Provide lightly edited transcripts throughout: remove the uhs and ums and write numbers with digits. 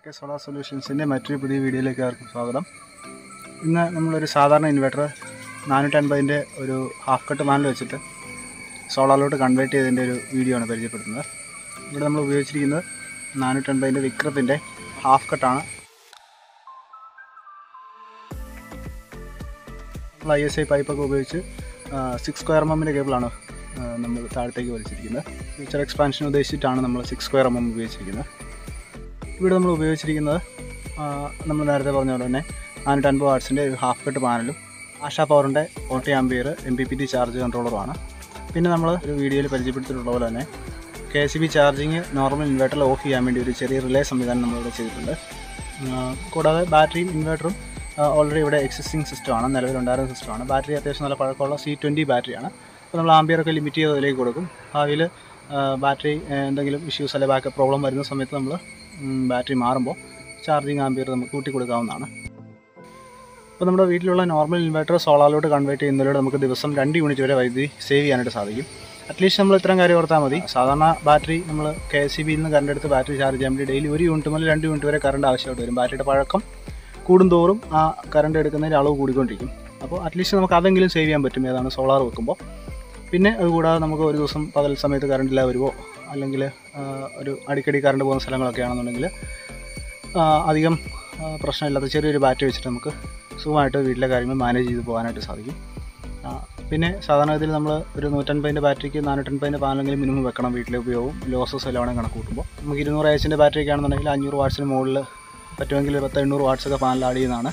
Vikram Solar Solutions in the material video like Fagadam. In the number Southern inverter, 450 or half cut man vechit solar load convert in the video on a very good. But I'm going to in the 450 Vikram half cut on ISA pipe of 6 square mm cable. We have expansion of the 6 square mm. We have 10 watts half cut panel. ASHAPOWER 40 ampere MPPT charge controller. We have a video KCB charging normal inverter off relay battery inverter already existing system. Battery C20 battery. We have limited battery issues backup problem battery charging ampere normal inverter solar load convert in the 2 units save at least we have battery KCB battery charge daily 1 unit 2 unit current battery current at least we save solar പിന്നെ അതുകൂടാതെ നമുക്ക് ഒരു ദിവസം പകൽ സമയത്ത് current ഇല്ല വരുവോ അല്ലെങ്കിൽ ഒരു അടിക്കടി കറണ്ട് പോകുന്ന സ്ഥലങ്ങളൊക്കെ ആണെന്നുണ്ടെങ്കിൽ അധികം പ്രശ്നമില്ലാത്ത ചെറിയൊരു ബാറ്ററി വെച്ചിട്ട് നമുക്ക് സുഖമായിട്ട് വീട്ടിലെ കാര്യങ്ങൾ മാനേജ് ചെയ്തു പോകാനായിട്ട് സാധിക്കും. പിന്നെ സാധാരണ ഇതിൽ നമ്മൾ ഒരു 150 ന്റെ ബാറ്ററിക്ക് 450 ന്റെ പാനലെങ്കിലും മിനിമം വെക്കണം വീട്ടിലെ ഉപയോഗവും ലോസസ് എല്ലാം കണക്ക് കൂട്ടുമ്പോൾ. നമുക്ക് 200 ആഹ് ന്റെ ബാറ്ററി ഒക്കെ ആണെന്നുണ്ടെങ്കിൽ 500 വാട്ട്സിന് മുകളിൽ പറ്റുമെങ്കിൽ 800 വാട്ട്സ് ഒക്കെ പാനൽ ആഡ് ചെയ്യുന്നതാണ്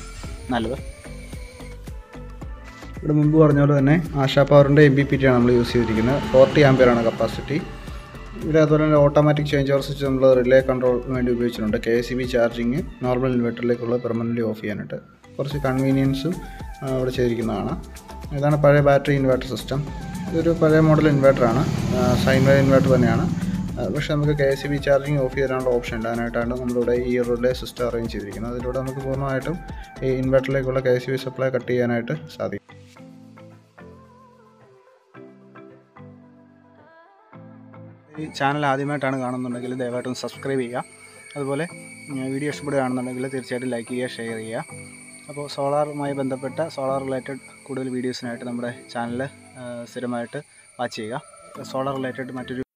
നല്ലത്. ഇവിടെ മുമ്പ് പറഞ്ഞ പോലെ തന്നെ ആശാപവറിൻ്റെ MPPT ആണ് നമ്മൾ യൂസ് ചെയ്തിരിക്കുന്നത്. 40 ആംപിയർ ആണ് കപ്പാസിറ്റി. ഇവിടെ അതുപോലെ തന്നെ ഓട്ടോമാറ്റിക് ചേഞ്ച് ഓവർ സ്വിച്ച് നമ്മൾ റിലേ കൺട്രോൾ വേണ്ടി ഉപയോഗിച്ചിട്ടുണ്ട്. KCB ചാർജിങ് നോർമൽ ഇൻവെർട്ടറിലേക്കുള്ള പെർമനൻ്റ്ലി ഓഫ് ചെയ്യാനായിട്ട് കുറച്ച് കൺവീനിയൻസും ഇവിടെ ചെയ്തിരിക്കുന്നതാണ്. ഇതാണ് പഴയ ബാറ്ററി ഇൻവെർട്ടർ സിസ്റ്റം. ഇതൊരു പഴയ മോഡൽ ഇൻവെർട്ടറാണ്, സൈൻ വേവ് ഇൻവെർട്ടർ തന്നെയാണ്. പക്ഷേ നമുക്ക് KCB ചാർജിങ് ഓഫ് ചെയ്യാനുള്ള ഓപ്ഷൻ ഉണ്ട്. അതിനായിട്ടാണ് നമ്മളിവിടെ ഈ റിലേ സിസ്റ്റം അറേഞ്ച് ചെയ്തിരിക്കുന്നത്. അതിലൂടെ നമുക്ക് പൂർണ്ണമായിട്ടും ഈ ഇൻവെർട്ടറിലേക്കുള്ള KCB സപ്ലൈ കട്ട് ചെയ്യാനായിട്ട് സാധിക്കും. ഈ ചാനൽ ആദ്യമായിട്ടാണ് കാണുന്നുണ്ടെങ്കിൽ ദയവായിട്ടും സബ്സ്ക്രൈബ് ചെയ്യുക. അതുപോലെ വീഡിയോ ഇഷ്ടപ്പെടുകയാണെന്നുണ്ടെങ്കിൽ തീർച്ചയായിട്ടും ലൈക്ക് ചെയ്യുക, ഷെയർ ചെയ്യുക. അപ്പോൾ സോളാറുമായി ബന്ധപ്പെട്ട സോളാർ റിലേറ്റഡ് കൂടുതൽ വീഡിയോസിനായിട്ട് നമ്മുടെ ചാനൽ സ്ഥിരമായിട്ട് വാച്ച് ചെയ്യുക. സോളാർ റിലേറ്റഡ് മറ്റൊരു